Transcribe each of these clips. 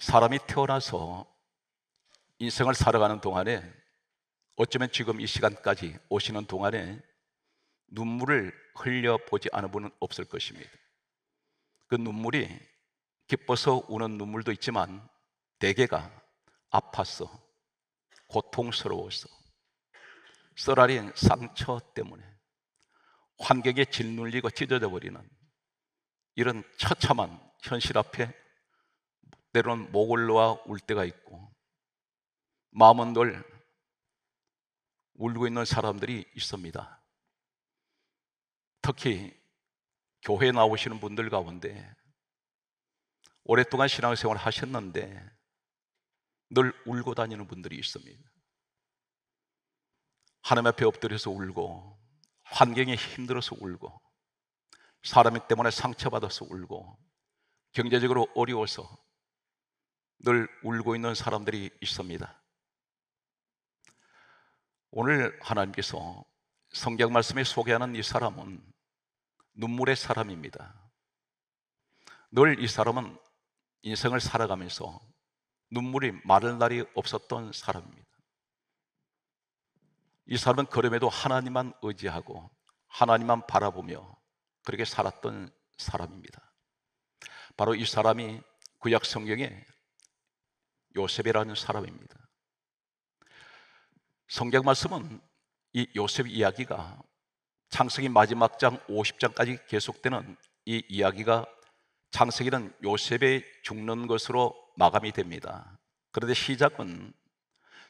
사람이 태어나서 인생을 살아가는 동안에, 어쩌면 지금 이 시간까지 오시는 동안에 눈물을 흘려보지 않은 분은 없을 것입니다. 그 눈물이 기뻐서 우는 눈물도 있지만 대개가 아파서, 고통스러워서, 쓰라린 상처 때문에 환경에 짓눌리고 찢어져 버리는 이런 처참한 현실 앞에 때로는 목을 놓아 울 때가 있고, 마음은 늘 울고 있는 사람들이 있습니다. 특히 교회에 나오시는 분들 가운데 오랫동안 신앙생활을 하셨는데 늘 울고 다니는 분들이 있습니다. 하나님 앞에 엎드려서 울고, 환경이 힘들어서 울고, 사람 때문에 상처받아서 울고, 경제적으로 어려워서 늘 울고 있는 사람들이 있습니다. 오늘 하나님께서 성경 말씀에 소개하는 이 사람은 눈물의 사람입니다. 늘 이 사람은 인생을 살아가면서 눈물이 마를 날이 없었던 사람입니다. 이 사람은 그럼에도 하나님만 의지하고 하나님만 바라보며 그렇게 살았던 사람입니다. 바로 이 사람이 구약 성경에 요셉이라는 사람입니다. 성경 말씀은 이 요셉 이야기가 창세기 마지막 장 50장까지 계속되는 이 이야기가, 창세기는 요셉이 죽는 것으로 마감이 됩니다. 그런데 시작은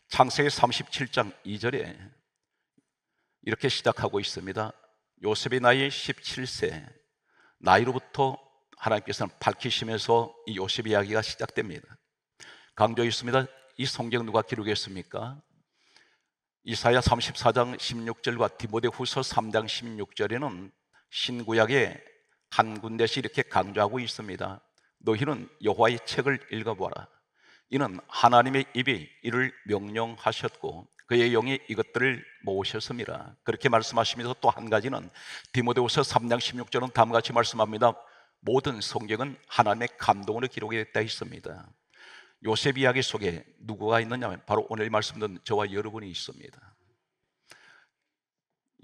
창세기 37장 2절에 이렇게 시작하고 있습니다. 요셉의 나이 17세, 나이로부터 하나님께서는 밝히시면서 이 요셉 이야기가 시작됩니다. 강조했습니다. 이 성경 누가 기록했습니까? 이사야 34장 16절과 디모데후서 3장 16절에는 신구약의 한 군데씩 이렇게 강조하고 있습니다. 너희는 여호와의 책을 읽어보라. 이는 하나님의 입이 이를 명령하셨고 그의 영이 이것들을 모으셨음이라. 그렇게 말씀하시면서 또 한 가지는 디모데후서 3장 16절은 다음과 같이 말씀합니다. 모든 성경은 하나님의 감동으로 기록되어 있습니다. 요셉 이야기 속에 누구가 있느냐면 바로 오늘 말씀 듣는 저와 여러분이 있습니다.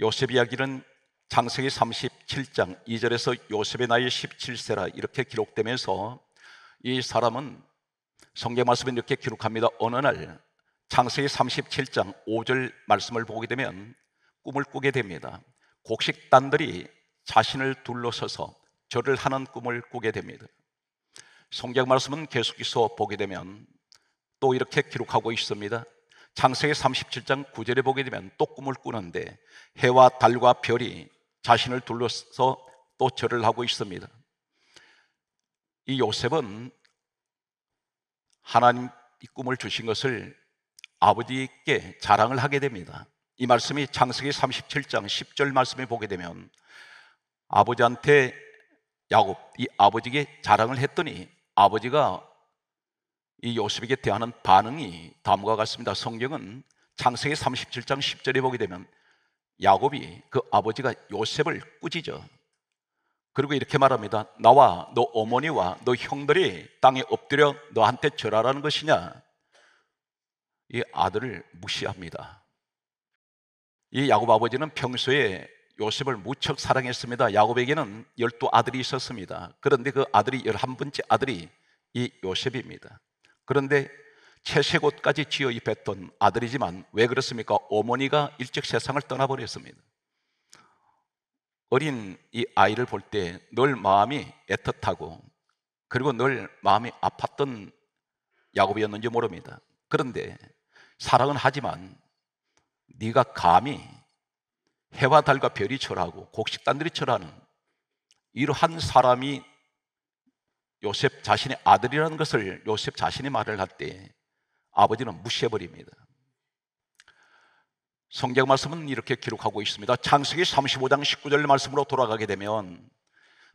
요셉 이야기는 창세기 37장 2절에서 요셉의 나이 17세라 이렇게 기록되면서 이 사람은 성경 말씀에 이렇게 기록합니다. 어느 날 창세기 37장 5절 말씀을 보게 되면 꿈을 꾸게 됩니다. 곡식단들이 자신을 둘러서서 절을 하는 꿈을 꾸게 됩니다. 성경 말씀은 계속해서 보게 되면 또 이렇게 기록하고 있습니다. 창세기 37장 9절에 보게 되면 또 꿈을 꾸는데 해와 달과 별이 자신을 둘러서 또 절을 하고 있습니다. 이 요셉은 하나님 이 꿈을 주신 것을 아버지께 자랑을 하게 됩니다. 이 말씀이 창세기 37장 10절 말씀에 보게 되면 아버지한테 야곱, 이 아버지에게 자랑을 했더니 아버지가 이 요셉에게 대하는 반응이 다음과 같습니다. 성경은 창세기 37장 10절에 보게 되면 야곱이 그 아버지가 요셉을 꾸짖어. 그리고 이렇게 말합니다. 나와 너 어머니와 너 형들이 땅에 엎드려 너한테 절하라는 것이냐? 이 아들을 무시합니다. 이 야곱 아버지는 평소에 요셉을 무척 사랑했습니다. 야곱에게는 12아들이 있었습니다. 그런데 그 아들이 11번째 아들이 이 요셉입니다. 그런데 채색옷까지 지어 입혔던 아들이지만 왜 그렇습니까? 어머니가 일찍 세상을 떠나버렸습니다. 어린 이 아이를 볼 때 늘 마음이 애틋하고 그리고 늘 마음이 아팠던 야곱이었는지 모릅니다. 그런데 사랑은 하지만 네가 감히 해와 달과 별이 절하고 곡식단들이 절하는 이러한 사람이 요셉 자신의 아들이라는 것을 요셉 자신이 말을 할 때 아버지는 무시해버립니다. 성경 말씀은 이렇게 기록하고 있습니다. 창세기 35장 19절 말씀으로 돌아가게 되면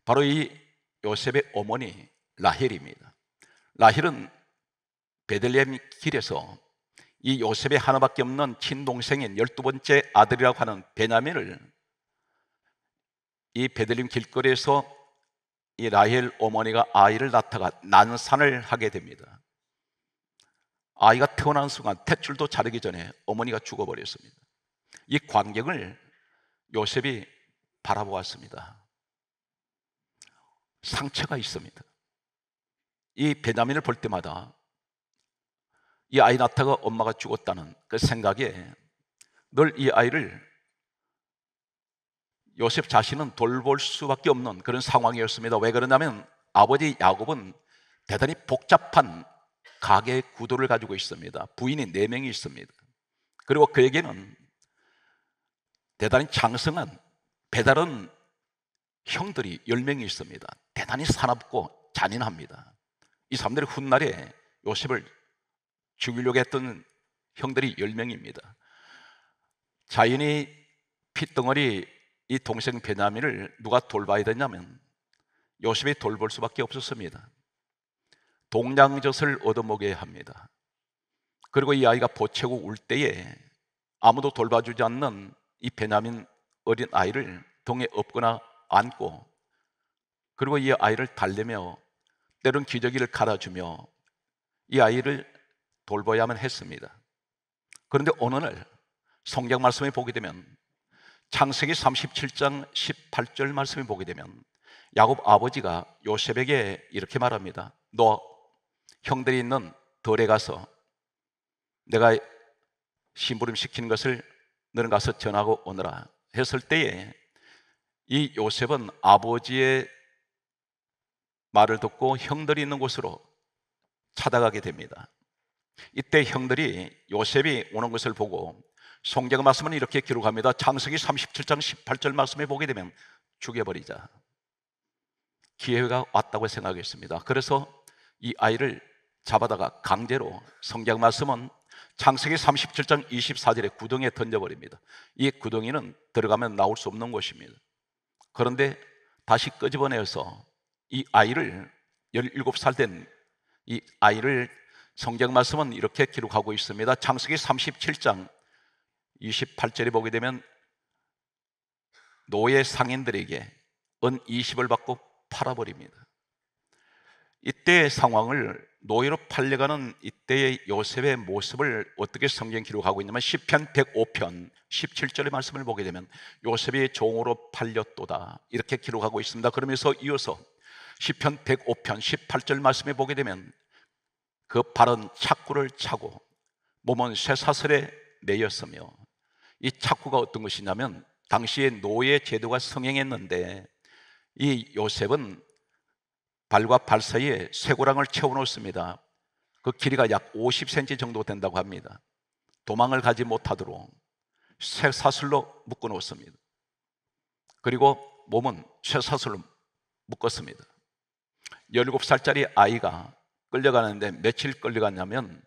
바로 이 요셉의 어머니 라헬입니다. 라헬은 베들레헴 길에서 이 요셉의 하나밖에 없는 친동생인 12번째 아들이라고 하는 베냐민을 이 베들레헴 길거리에서 이 라헬 어머니가 아이를 낳다가 난산을 하게 됩니다. 아이가 태어나는 순간 탯줄도 자르기 전에 어머니가 죽어버렸습니다. 이 광경을 요셉이 바라보았습니다. 상처가 있습니다. 이 베냐민을 볼 때마다 이 아이 낳다가 엄마가 죽었다는 그 생각에 늘 이 아이를 요셉 자신은 돌볼 수밖에 없는 그런 상황이었습니다. 왜 그러냐면 아버지 야곱은 대단히 복잡한 가계 구도를 가지고 있습니다. 부인이 4명이 있습니다. 그리고 그에게는 대단히 장성한 배다른 형들이 10명이 있습니다. 대단히 사납고 잔인합니다. 이 사람들이 훗날에 요셉을 죽이려고 했던 형들이 10명입니다. 자연히 핏덩어리 이 동생 베냐민을 누가 돌봐야 되냐면 요셉이 돌볼 수밖에 없었습니다. 동량젖을 얻어먹여야 합니다. 그리고 이 아이가 보채고 울 때에 아무도 돌봐주지 않는 이 베냐민 어린 아이를 등에 업거나 안고, 그리고 이 아이를 달래며 때론 기저귀를 갈아주며 이 아이를 돌봐야만 했습니다. 그런데 어느 날 성경 말씀에 보게 되면 창세기 37장 18절 말씀에 보게 되면 야곱 아버지가 요셉에게 이렇게 말합니다. 너 형들이 있는 들에 가서 내가 심부름 시키는 것을 너는 가서 전하고 오너라 했을 때에 이 요셉은 아버지의 말을 듣고 형들이 있는 곳으로 찾아가게 됩니다. 이때 형들이 요셉이 오는 것을 보고 성경 말씀은 이렇게 기록합니다. 창세기 37장 18절 말씀에 보게 되면 죽여버리자, 기회가 왔다고 생각했습니다. 그래서 이 아이를 잡아다가 강제로, 성경 말씀은 창세기 37장 24절에 구덩이에 던져버립니다. 이 구덩이는 들어가면 나올 수 없는 곳입니다. 그런데 다시 끄집어내서 이 아이를, 17살 된 이 아이를 성경 말씀은 이렇게 기록하고 있습니다. 창세기 37장 28절에 보게 되면 노예 상인들에게 은 20을 받고 팔아버립니다. 이때의 상황을, 노예로 팔려가는 이때의 요셉의 모습을 어떻게 성경 기록하고 있냐면 시편 105편 17절의 말씀을 보게 되면 요셉이 종으로 팔렸도다 이렇게 기록하고 있습니다. 그러면서 이어서 시편 105편 18절 말씀에 보게 되면 그 발은 착구를 차고 몸은 쇠사슬에 매였으며, 이 착구가 어떤 것이냐면 당시에 노예 제도가 성행했는데 이 요셉은 발과 발 사이에 쇠고랑을 채워놓습니다. 그 길이가 약 50cm 정도 된다고 합니다. 도망을 가지 못하도록 쇠사슬로 묶어놓습니다. 그리고 몸은 쇠사슬로 묶었습니다. 17살짜리 아이가 끌려가는데 며칠 끌려갔냐면,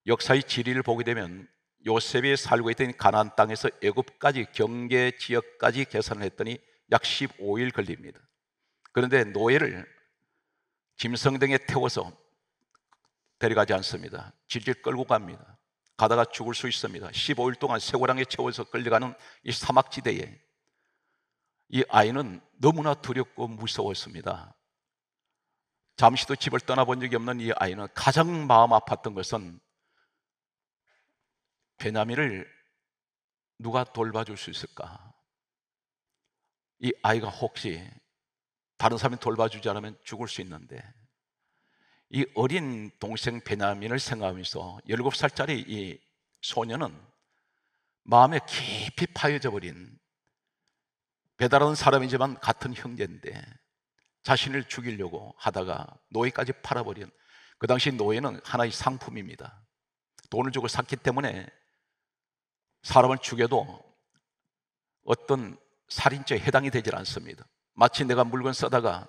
역사의 지리를 보게 되면 요셉이 살고 있던 가나안 땅에서 애굽까지 경계 지역까지 계산을 했더니 약 15일 걸립니다. 그런데 노예를 짐승 등에 태워서 데려가지 않습니다. 질질 끌고 갑니다. 가다가 죽을 수 있습니다. 15일 동안 쇠고랑에 채워서 끌려가는 이 사막지대에 이 아이는 너무나 두렵고 무서웠습니다. 잠시도 집을 떠나본 적이 없는 이 아이는 가장 마음 아팠던 것은 베냐민을 누가 돌봐줄 수 있을까? 이 아이가 혹시 다른 사람이 돌봐주지 않으면 죽을 수 있는데, 이 어린 동생 베냐민을 생각하면서 17살짜리 이 소녀는 마음에 깊이 파여져 버린, 배다른 사람이지만 같은 형제인데 자신을 죽이려고 하다가 노예까지 팔아버린, 그 당시 노예는 하나의 상품입니다. 돈을 주고 샀기 때문에 사람을 죽여도 어떤 살인죄에 해당이 되질 않습니다. 마치 내가 물건 써다가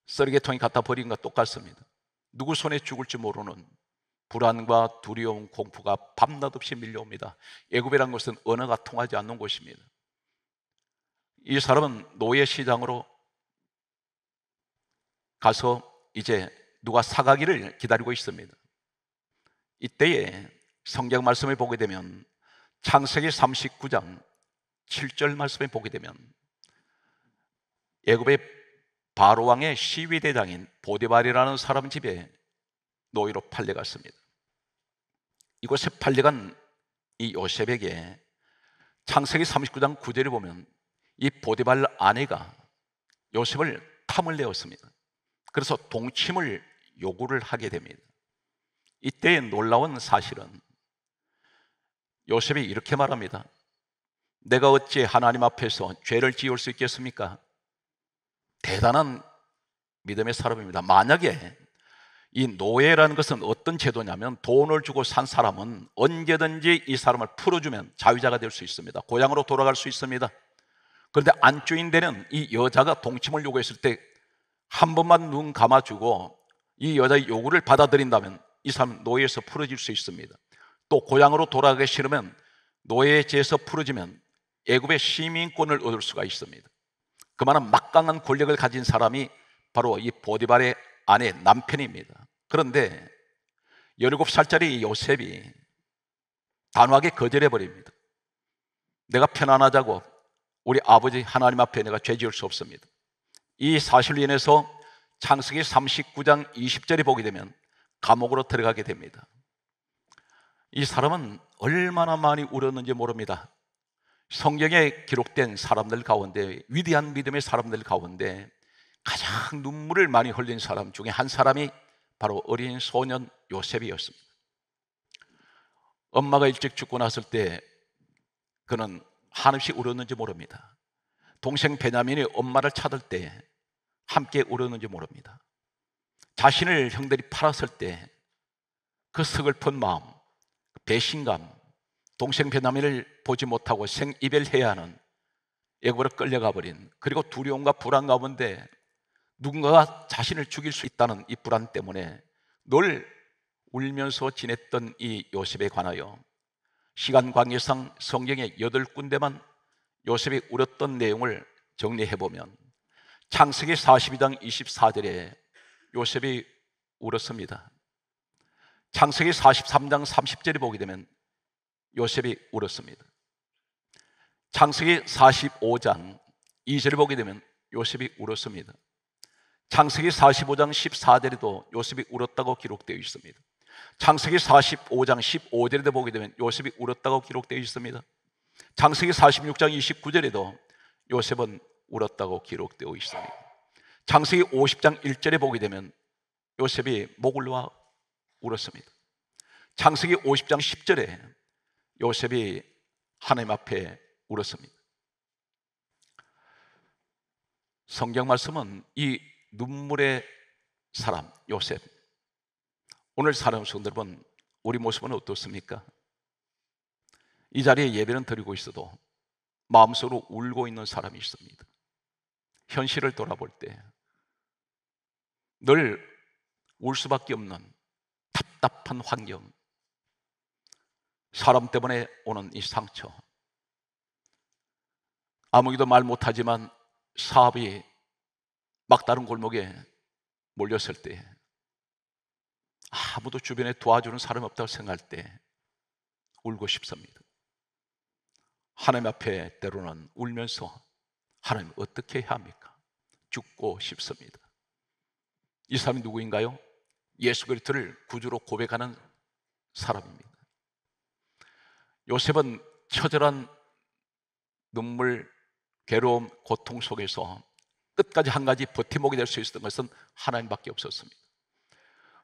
쓰레기통에 갖다 버린 것과 똑같습니다. 누구 손에 죽을지 모르는 불안과 두려움, 공포가 밤낮 없이 밀려옵니다. 애굽이라는 것은 언어가 통하지 않는 곳입니다. 이 사람은 노예 시장으로 가서 이제 누가 사가기를 기다리고 있습니다. 이때에 성경 말씀을 보게 되면 창세기 39장 7절 말씀에 보게 되면 애굽의 바로 왕의 시위대장인 보디발이라는 사람 집에 노예로 팔려갔습니다. 이곳에 팔려간 이 요셉에게 창세기 39장 9절에 보면 이 보디발 아내가 요셉을 탐을 내었습니다. 그래서 동침을 요구를 하게 됩니다. 이때의 놀라운 사실은 요셉이 이렇게 말합니다. 내가 어찌 하나님 앞에서 죄를 지을 수 있겠습니까? 대단한 믿음의 사람입니다. 만약에 이 노예라는 것은 어떤 제도냐면 돈을 주고 산 사람은 언제든지 이 사람을 풀어주면 자유자가 될 수 있습니다. 고향으로 돌아갈 수 있습니다. 그런데 안주인 되는 이 여자가 동침을 요구했을 때 한 번만 눈 감아주고 이 여자의 요구를 받아들인다면 이 사람 노예에서 풀어질 수 있습니다. 또 고향으로 돌아가기 싫으면 노예에 제에서 풀어지면 애굽의 시민권을 얻을 수가 있습니다. 그만한 막강한 권력을 가진 사람이 바로 이 보디발의 아내 남편입니다. 그런데 17살짜리 요셉이 단호하게 거절해버립니다. 내가 편안하자고 우리 아버지 하나님 앞에 내가 죄 지을 수 없습니다. 이 사실로 인해서 창세기 39장 20절에 보게 되면 감옥으로 들어가게 됩니다. 이 사람은 얼마나 많이 울었는지 모릅니다. 성경에 기록된 사람들 가운데, 위대한 믿음의 사람들 가운데 가장 눈물을 많이 흘린 사람 중에 한 사람이 바로 어린 소년 요셉이었습니다. 엄마가 일찍 죽고 났을 때 그는 한없이 울었는지 모릅니다. 동생 베냐민이 엄마를 찾을 때 함께 울었는지 모릅니다. 자신을 형들이 팔았을 때 그 서글픈 마음, 배신감, 동생 베냐민을 보지 못하고 생이별해야 하는 애굽으로 끌려가 버린, 그리고 두려움과 불안 가운데 누군가가 자신을 죽일 수 있다는 이 불안 때문에 늘 울면서 지냈던 이 요셉에 관하여 시간 관계상 성경의 8군데만 요셉이 울었던 내용을 정리해보면 창세기 42장 24절에 요셉이 울었습니다. 창세기 43장 30절에 보게 되면 요셉이 울었습니다. 창세기 45장 2절에 보게 되면 요셉이 울었습니다. 창세기 45장 14절에도 요셉이 울었다고 기록되어 있습니다. 창세기 45장 15절에도 보게 되면 요셉이 울었다고 기록되어 있습니다. 창세기 46장 29절에도 요셉은 울었다고 기록되어 있습니다. 창세기 50장 1절에 보게 되면 요셉이 목을 놓아 울었습니다. 창세기 50장 10절에 요셉이 하나님 앞에 울었습니다. 성경 말씀은 이 눈물의 사람 요셉, 오늘 사랑 성도 여러분, 우리 모습은 어떻습니까? 이 자리에 예배는 드리고 있어도 마음속으로 울고 있는 사람이 있습니다. 현실을 돌아볼 때 늘 울 수밖에 없는 답답한 환경, 사람 때문에 오는 이 상처, 아무기도 말 못하지만 사업이 막다른 골목에 몰렸을 때, 아무도 주변에 도와주는 사람이 없다고 생각할 때 울고 싶습니다. 하나님 앞에 때로는 울면서 하나님 어떻게 해야 합니까? 죽고 싶습니다. 이 사람이 누구인가요? 예수 그리스도를 구주로 고백하는 사람입니다. 요셉은 처절한 눈물, 괴로움, 고통 속에서 끝까지 한 가지 버팀목이 될 수 있었던 것은 하나님밖에 없었습니다.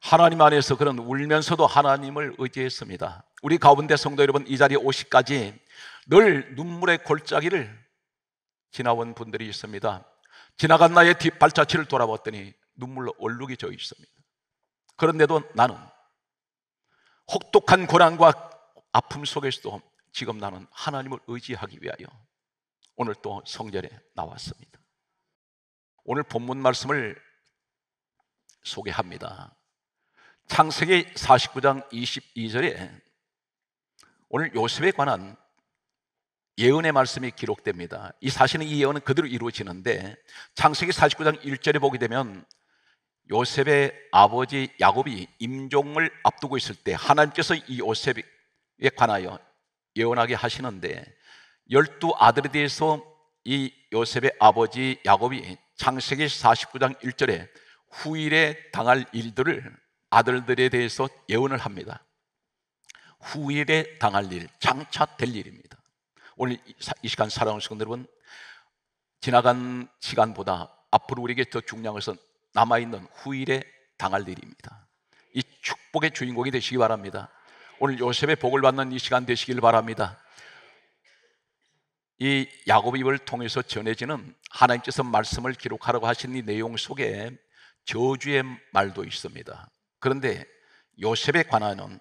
하나님 안에서 그는 울면서도 하나님을 의지했습니다. 우리 가운데 성도 여러분, 이 자리에 오시까지 늘 눈물의 골짜기를 지나온 분들이 있습니다. 지나간 나의 뒷발자취를 돌아봤더니 눈물로 얼룩이 져 있습니다. 그런데도 나는 혹독한 고난과 아픔 속에서도 지금 나는 하나님을 의지하기 위하여 오늘 또 성전에 나왔습니다. 오늘 본문 말씀을 소개합니다. 창세기 49장 22절에 오늘 요셉에 관한 예언의 말씀이 기록됩니다. 이 사실은 이 예언은 그대로 이루어지는데 창세기 49장 1절에 보게 되면 요셉의 아버지 야곱이 임종을 앞두고 있을 때 하나님께서 이 요셉에 관하여 예언하게 하시는데 12아들에 대해서 이 요셉의 아버지 야곱이 창세기 49장 1절에 후일에 당할 일들을 아들들에 대해서 예언을 합니다. 후일에 당할 일, 장차 될 일입니다. 오늘 이 시간 사랑하는 성도 여러분, 지나간 시간보다 앞으로 우리에게 더 중요한 것은 남아있는 후일에 당할 일입니다. 이 축복의 주인공이 되시기 바랍니다. 오늘 요셉의 복을 받는 이 시간 되시길 바랍니다. 이 야곱 입을 통해서 전해지는 하나님께서 말씀을 기록하라고 하신 이 내용 속에 저주의 말도 있습니다. 그런데 요셉에 관하여는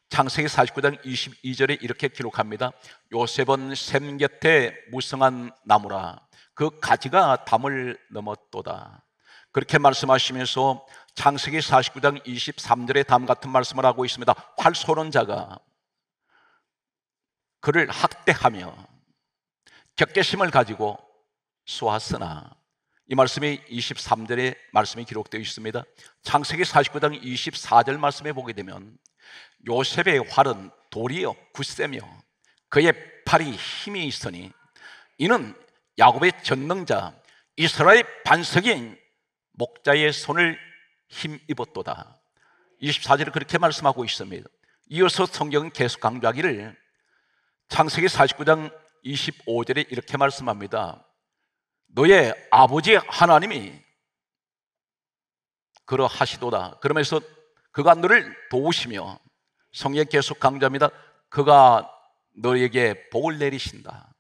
창세기 49장 22절에 이렇게 기록합니다. 요셉은 샘 곁에 무성한 나무라 그 가지가 담을 넘었도다. 그렇게 말씀하시면서 창세기 49장 23절에 다음 같은 말씀을 하고 있습니다. 활 쏘는 자가 그를 학대하며 격개심을 가지고 쏘았으나, 이 말씀이 23절에 말씀이 기록되어 있습니다. 창세기 49장 24절 말씀에 보게 되면 요셉의 활은 돌이요 굳세며 그의 팔이 힘이 있으니 이는 야곱의 전능자 이스라엘 반석인 목자의 손을 힘입었도다. 24절에 그렇게 말씀하고 있습니다. 이어서 성경은 계속 강조하기를 창세기 49장 25절에 이렇게 말씀합니다. 너의 아버지 하나님이 그러하시도다. 그러면서 그가 너를 도우시며, 성경 계속 강조합니다. 그가 너에게 복을 내리신다.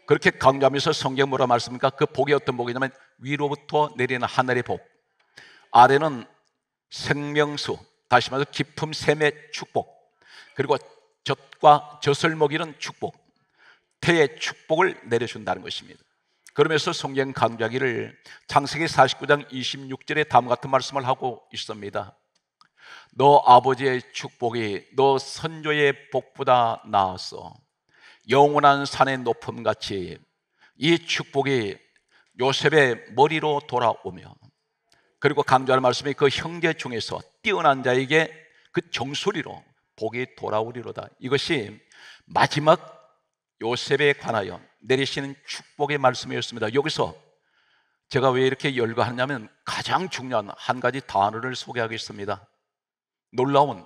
그렇게 강조하면서 성경 뭐라 말씀입니까? 그 복이 어떤 복이냐면 위로부터 내리는 하늘의 복, 아래는 생명수, 다시 말해서 깊음 샘의 축복, 그리고 젖과 젖을 먹이는 축복, 태의 축복을 내려준다는 것입니다. 그러면서 성경 강조하기를 창세기 49장 26절에 다음과 같은 말씀을 하고 있습니다. 너 아버지의 축복이 너 선조의 복보다 나았어. 영원한 산의 높음같이 이 축복이 요셉의 머리로 돌아오며, 그리고 강조하는 말씀이 그 형제 중에서 뛰어난 자에게 그 정수리로 복이 돌아오리로다. 이것이 마지막 요셉에 관하여 내리시는 축복의 말씀이었습니다. 여기서 제가 왜 이렇게 열거하냐면 가장 중요한 한 가지 단어를 소개하겠습니다. 놀라운,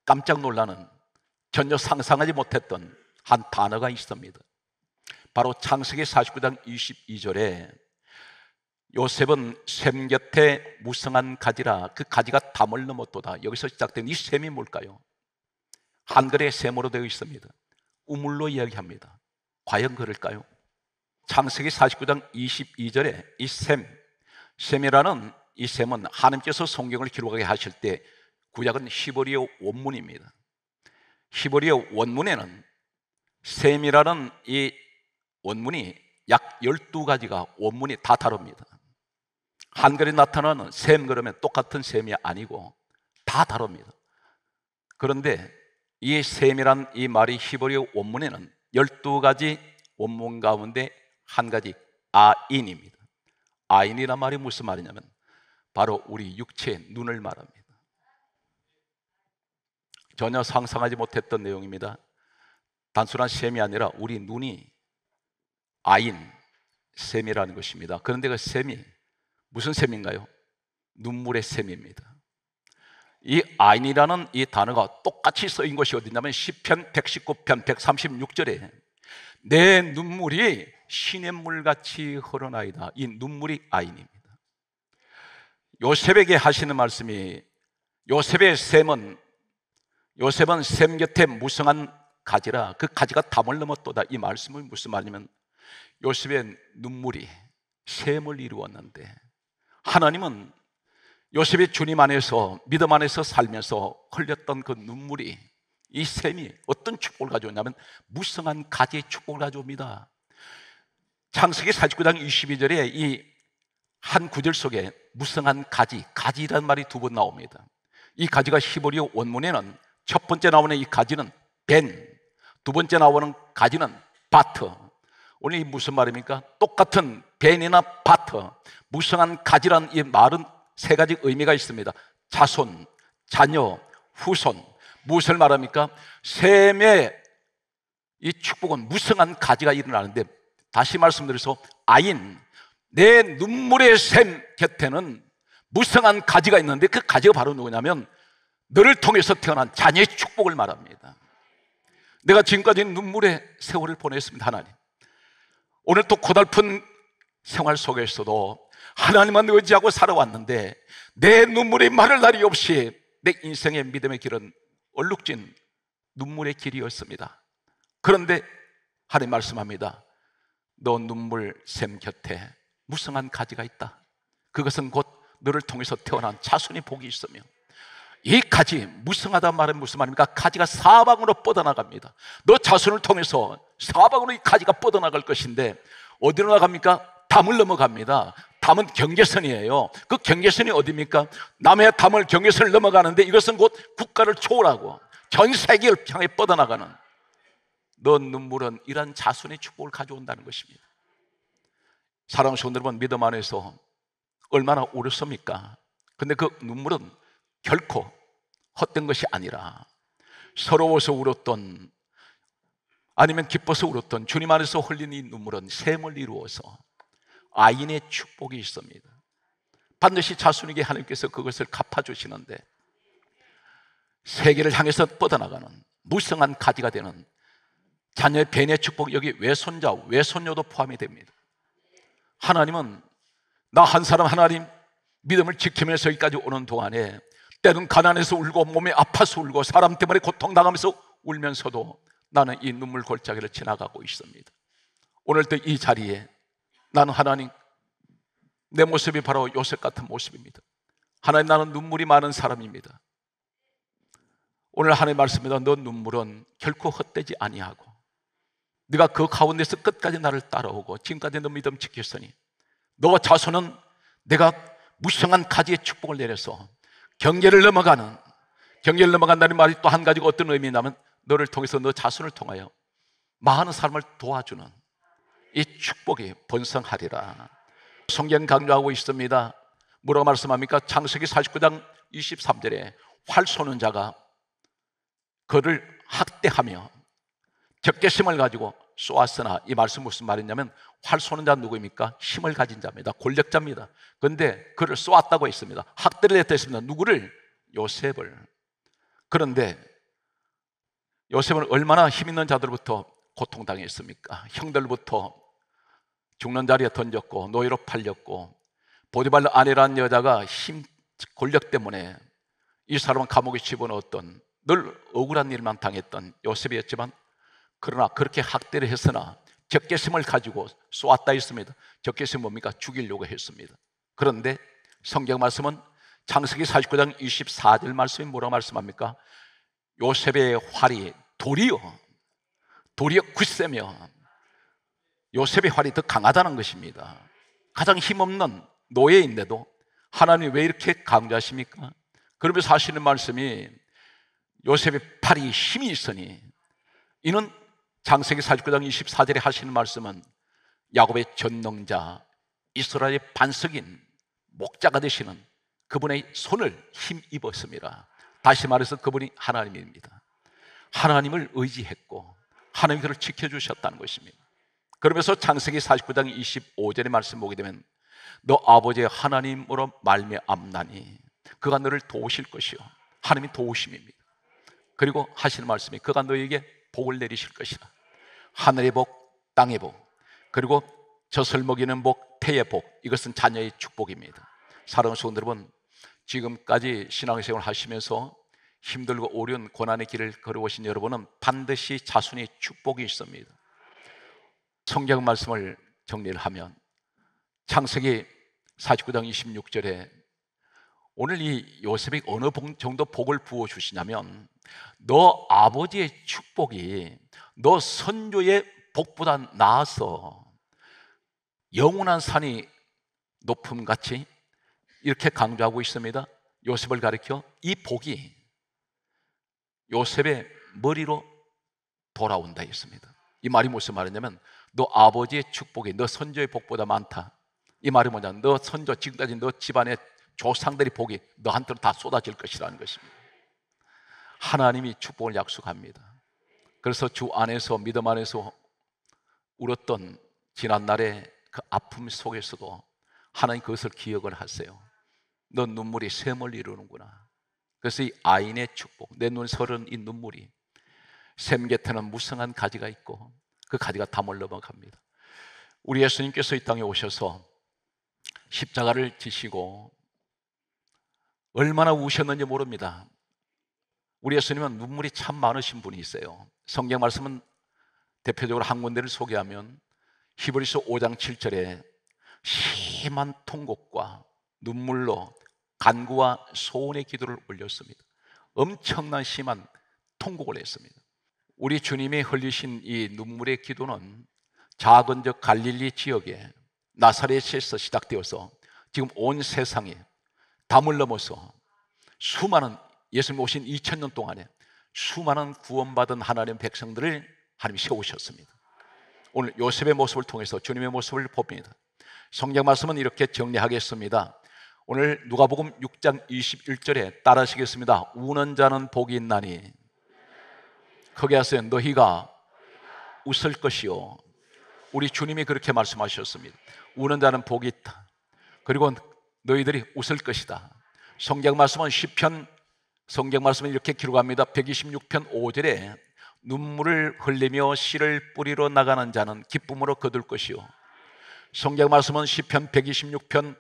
깜짝 놀라는, 전혀 상상하지 못했던 한 단어가 있습니다. 바로 창세기 49장 22절에 요셉은 샘 곁에 무성한 가지라 그 가지가 담을 넘었도다. 여기서 시작된 이 샘이 뭘까요? 한글의 샘으로 되어 있습니다. 우물로 이야기합니다. 과연 그럴까요? 창세기 49장 22절에 이 샘이라는 이 샘은 하나님께서 성경을 기록하게 하실 때 구약은 히브리어 원문입니다. 히브리어 원문에는 샘이라는 이 원문이 약 12가지가 원문이 다 다릅니다. 한글에 나타나는 샘 그러면 똑같은 샘이 아니고 다 다릅니다. 그런데 이 셈이란 이 말이 히브리어 원문에는 12가지 원문 가운데 한 가지 아인입니다. 아인이란 말이 무슨 말이냐면 바로 우리 육체의 눈을 말합니다. 전혀 상상하지 못했던 내용입니다. 단순한 셈이 아니라 우리 눈이 아인, 셈이라는 것입니다. 그런데 그 셈이 무슨 셈인가요? 눈물의 셈입니다. 이 아인이라는 이 단어가 똑같이 쓰인 것이 어디냐면 시편 119편 136절에 내 눈물이 시냇물같이 흐르나이다. 이 눈물이 아인입니다. 요셉에게 하시는 말씀이 요셉의 셈은 셈 곁에 무성한 가지라 그 가지가 담을 넘었도다. 이 말씀은 무슨 말이냐면 요셉의 눈물이 셈을 이루었는데 하나님은 요셉이 주님 안에서 믿음 안에서 살면서 흘렸던 그 눈물이 이 셈이 어떤 축복을 가져오냐면 무성한 가지의 축복을 가져옵니다. 창세기 49장 22절에 이 한 구절 속에 무성한 가지라는 말이 두 번 나옵니다. 이 가지가 히브리어 원문에는 첫 번째 나오는 이 가지는 벤, 두 번째 나오는 가지는 바트. 오늘 이 무슨 말입니까? 똑같은 벤이나 바트, 무성한 가지라는 이 말은 세 가지 의미가 있습니다. 자손, 자녀, 후손. 무엇을 말합니까? 셈의 이 축복은 무성한 가지가 일어나는데, 다시 말씀드려서 아인, 내 눈물의 셈 곁에는 무성한 가지가 있는데 그 가지가 바로 누구냐면 너를 통해서 태어난 자녀의 축복을 말합니다. 내가 지금까지 눈물의 세월을 보냈습니다. 하나님, 오늘 또 고달픈 생활 속에서도 하나님만 의지하고 살아왔는데 내 눈물이 마를 날이 없이 내 인생의 믿음의 길은 얼룩진 눈물의 길이었습니다. 그런데 하나님 말씀합니다. 너 눈물 샘 곁에 무성한 가지가 있다. 그것은 곧 너를 통해서 태어난 자손의 복이 있으며, 이 가지, 무성하다 말은 무슨 말입니까? 가지가 사방으로 뻗어나갑니다. 너 자손을 통해서 사방으로 이 가지가 뻗어나갈 것인데 어디로 나갑니까? 담을 넘어갑니다. 담은 경계선이에요. 그 경계선이 어디입니까? 남의 담을 경계선을 넘어가는데 이것은 곧 국가를 초월하고 전 세계를 향해 뻗어나가는, 너 눈물은 이러한 자손의 축복을 가져온다는 것입니다. 사랑하는 성도 여러분, 믿음 안에서 얼마나 울었습니까? 근데 그 눈물은 결코 헛된 것이 아니라 서러워서 울었던, 아니면 기뻐서 울었던 주님 안에서 흘린 이 눈물은 샘을 이루어서 아인의 축복이 있습니다. 반드시 자손에게 하나님께서 그것을 갚아주시는데, 세계를 향해서 뻗어나가는 무성한 가지가 되는 자녀의 배뇌 축복, 여기 외손자, 외손녀도 포함이 됩니다. 하나님은 나 한 사람 하나님 믿음을 지키면서 여기까지 오는 동안에 때는 가난해서 울고 몸이 아파서 울고 사람 때문에 고통당하면서 울면서도 나는 이 눈물 골짜기를 지나가고 있습니다. 오늘 또 이 자리에 나는 하나님, 내 모습이 바로 요셉 같은 모습입니다. 하나님, 나는 눈물이 많은 사람입니다. 오늘 하나님 말씀입니다. 너 눈물은 결코 헛되지 아니하고 네가 그 가운데서 끝까지 나를 따라오고 지금까지 너 믿음 지켰으니 너와 자손은 내가 무성한 가지의 축복을 내려서 경계를 넘어간다는 말이 또 한 가지가 어떤 의미냐면 너를 통해서 너 자손을 통하여 많은 사람을 도와주는 이 축복이 번성하리라. 성경 강조하고 있습니다. 뭐라고 말씀합니까? 창세기 49장 23절에 활 쏘는 자가 그를 학대하며 적개심을 가지고 쏘았으나, 이 말씀 무슨 말이냐면 활 쏘는 자는 누구입니까? 힘을 가진 자입니다. 권력자입니다. 그런데 그를 쏘았다고 했습니다. 학대를 했다 했습니다. 누구를? 요셉을. 그런데 요셉은 얼마나 힘 있는 자들부터 고통당했습니까? 형들부터 죽는 자리에 던졌고 노예로 팔렸고, 보디발 아내라는 여자가 권력 때문에 이 사람은 감옥에 집어넣었던, 늘 억울한 일만 당했던 요셉이었지만, 그러나 그렇게 학대를 했으나 적개심을 가지고 쏘았다 했습니다. 적개심이 뭡니까? 죽이려고 했습니다. 그런데 성경 말씀은 창세기 49장 24절 말씀이 뭐라고 말씀합니까? 요셉의 활이 도리어 굳세며, 요셉의 활이 더 강하다는 것입니다. 가장 힘없는 노예인데도 하나님이 왜 이렇게 강조하십니까? 그러면서 하시는 말씀이 요셉의 팔이 힘이 있으니, 이는 창세기 49장 24절에 하시는 말씀은 야곱의 전능자, 이스라엘의 반석인 목자가 되시는 그분의 손을 힘입었습니다. 다시 말해서 그분이 하나님입니다. 하나님을 의지했고 하나님이 그를 지켜주셨다는 것입니다. 그러면서 창세기 49장 25절의 말씀 보게 되면 너 아버지의 하나님으로 말미암나니 그가 너를 도우실 것이요, 하나님이 도우심입니다. 그리고 하시는 말씀이 그가 너에게 복을 내리실 것이다. 하늘의 복, 땅의 복, 그리고 젖을 먹이는 복, 태의 복, 이것은 자녀의 축복입니다. 사랑하는 성도 여러분, 지금까지 신앙생활을 하시면서 힘들고 어려운 고난의 길을 걸어오신 여러분은 반드시 자손의 축복이 있습니다. 성경 말씀을 정리를 하면 창세기 49장 26절에 오늘 이 요셉이 어느 정도 복을 부어주시냐면, 너 아버지의 축복이 너 선조의 복보다 나아서 영원한 산이 높음같이, 이렇게 강조하고 있습니다. 요셉을 가리켜 이 복이 요셉의 머리로 돌아온다 했습니다. 이 말이 무슨 말이냐면 너 아버지의 축복이 너 선조의 복보다 많다. 이 말이 뭐냐면 너 선조, 지금까지 너 집안의 조상들의 복이 너한테로 다 쏟아질 것이라는 것입니다. 하나님이 축복을 약속합니다. 그래서 주 안에서, 믿음 안에서 울었던 지난날의 그 아픔 속에서도 하나님 그것을 기억을 하세요. 너 눈물이 샘을 이루는구나. 그래서 이 아인의 축복, 내 눈에 서른 이 눈물이 샘 곁에는 무성한 가지가 있고 그 가지가 담을 넘어갑니다. 우리 예수님께서 이 땅에 오셔서 십자가를 지시고 얼마나 우셨는지 모릅니다. 우리 예수님은 눈물이 참 많으신 분이세요. 성경 말씀은 대표적으로 한 군데를 소개하면 히브리서 5장 7절에 심한 통곡과 눈물로 간구와 소원의 기도를 올렸습니다. 엄청난 심한 통곡을 했습니다. 우리 주님이 흘리신 이 눈물의 기도는 작은 저 갈릴리 지역에 나사렛에서 시작되어서 지금 온 세상에 담을 넘어서 수많은, 예수님 오신 2000년 동안에 수많은 구원받은 하나님의 백성들을 하나님이 세우셨습니다. 오늘 요셉의 모습을 통해서 주님의 모습을 봅니다. 성경 말씀은 이렇게 정리하겠습니다. 오늘 누가복음 6장 21절에 따라하시겠습니다. 우는 자는 복이 있나니, 크게 하세요. 너희가 웃을 것이요. 우리 주님이 그렇게 말씀하셨습니다. 우는 자는 복이 있다. 그리고 너희들이 웃을 것이다. 성경 말씀은 성경 말씀은 이렇게 기록합니다. 126편 5절에 눈물을 흘리며 씨를 뿌리러 나가는 자는 기쁨으로 거둘 것이요. 성경 말씀은 시편 126편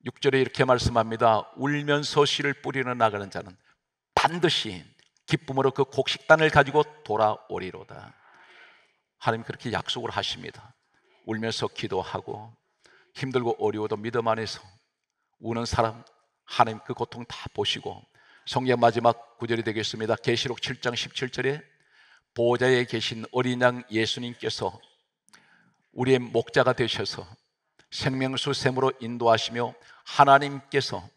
6절에 이렇게 말씀합니다. 울면서 씨를 뿌리러 나가는 자는 반드시 기쁨으로 그 곡식단을 가지고 돌아오리로다. 하나님 그렇게 약속을 하십니다. 울면서 기도하고 힘들고 어려워도 믿음 안에서 우는 사람 하나님 그 고통 다 보시고, 성경 마지막 구절이 되겠습니다. 계시록 7장 17절에 보좌에 계신 어린 양 예수님께서 우리의 목자가 되셔서 생명수 샘으로 인도하시며 하나님께서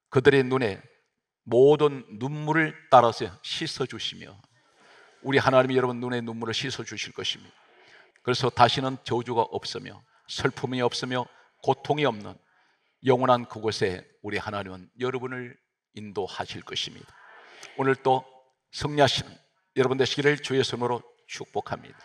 그들의 눈에 모든 눈물을 따라서 씻어주시며, 우리 하나님이 여러분 눈에 눈물을 씻어주실 것입니다. 그래서 다시는 저주가 없으며 슬픔이 없으며 고통이 없는 영원한 그곳에 우리 하나님은 여러분을 인도하실 것입니다. 오늘 또 승리하시는 여러분 되시기를 주의 손으로 축복합니다.